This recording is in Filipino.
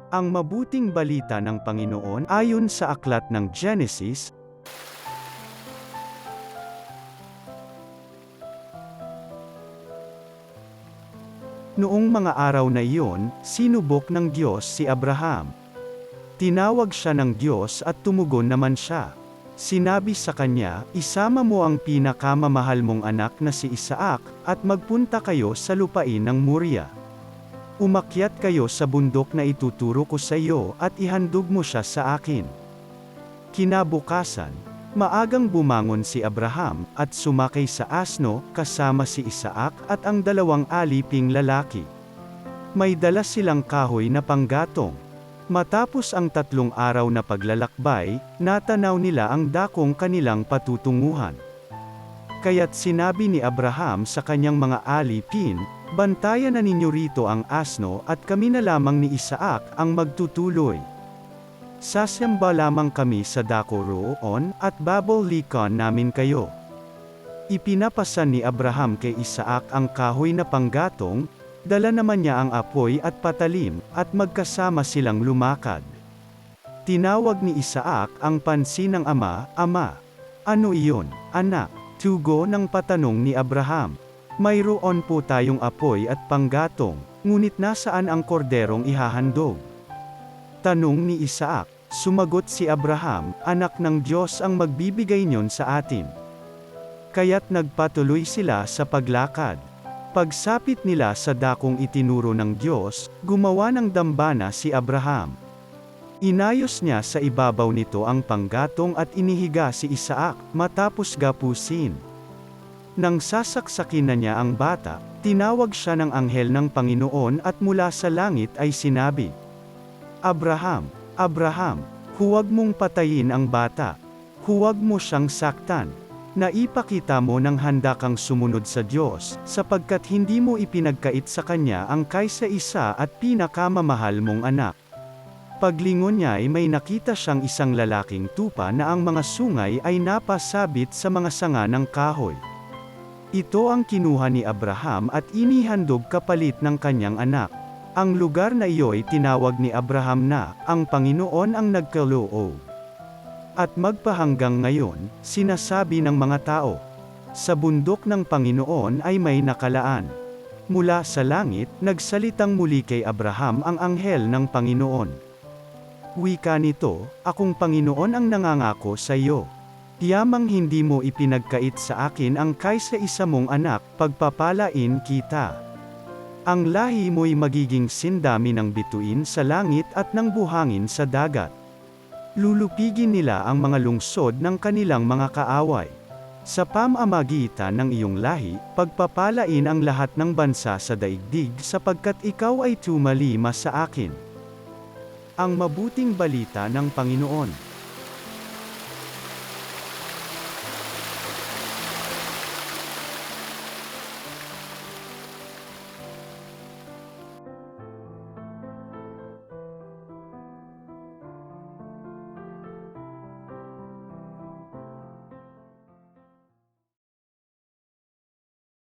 Ang mabuting balita ng Panginoon ayon sa aklat ng Genesis. Noong mga araw na iyon, sinubok ng Diyos si Abraham. Tinawag siya ng Diyos at tumugon naman siya. Sinabi sa kanya, "Isama mo ang pinakamamahal mong anak na si Isaac, at magpunta kayo sa lupain ng Moriah. Umakyat kayo sa bundok na ituturo ko sa iyo at ihandog mo siya sa akin." Kinabukasan, maagang bumangon si Abraham at sumakay sa asno kasama si Isaac at ang dalawang aliping lalaki. May dala silang kahoy na panggatong. Matapos ang 3 araw na paglalakbay, natanaw nila ang dakong kanilang patutunguhan. Kaya't sinabi ni Abraham sa kanyang mga alipin, "Bantayan na ninyo rito ang asno at kami na lamang ni Isaac ang magtutuloy. Sasamba lamang kami sa dako roon at babalikan namin kayo." Ipinapasan ni Abraham kay Isaac ang kahoy na panggatong, dala naman niya ang apoy at patalim, at magkasama silang lumakad. Tinawag ni Isaac ang pansin ng ama, "Ama." "Ano iyon, anak?" tugo ng patanong ni Abraham. "Mayroon po tayong apoy at panggatong, ngunit nasaan ang korderong ihahandog?" tanong ni Isaac. Sumagot si Abraham, "Anak ng Diyos ang magbibigay niyon sa atin." Kaya't nagpatuloy sila sa paglakad. Pagsapit nila sa dakong itinuro ng Diyos, gumawa ng dambana si Abraham. Inayos niya sa ibabaw nito ang panggatong at inihiga si Isaac, matapos gapusin. Nang sasaksakin na niya ang bata, tinawag siya ng anghel ng Panginoon at mula sa langit ay sinabi, "Abraham, Abraham, huwag mong patayin ang bata. Huwag mo siyang saktan. Naipakita mo ng handa kang sumunod sa Diyos, sapagkat hindi mo ipinagkait sa Kanya ang kaysa-isa at pinakamamahal mong anak." Paglingon niya ay may nakita siyang isang lalaking tupa na ang mga sungay ay napasabit sa mga sanga ng kahoy. Ito ang kinuha ni Abraham at inihandog kapalit ng kanyang anak. Ang lugar na iyo'y tinawag ni Abraham na, "Ang Panginoon ang nagkaloob." At magpahanggang ngayon, sinasabi ng mga tao, sa bundok ng Panginoon ay may nakalaan. Mula sa langit, nagsalitang muli kay Abraham ang anghel ng Panginoon. Wika nito, "Akong Panginoon ang nangangako sa iyo. Tiyamang hindi mo ipinagkait sa akin ang kaysa-isa mong anak, pagpapalain kita. Ang lahi mo'y magiging sindami ng bituin sa langit at ng buhangin sa dagat. Lulupigin nila ang mga lungsod ng kanilang mga kaaway. Sa pamamagitan ng iyong lahi, pagpapalain ang lahat ng bansa sa daigdig sapagkat ikaw ay tumalima sa akin." Ang mabuting balita ng Panginoon.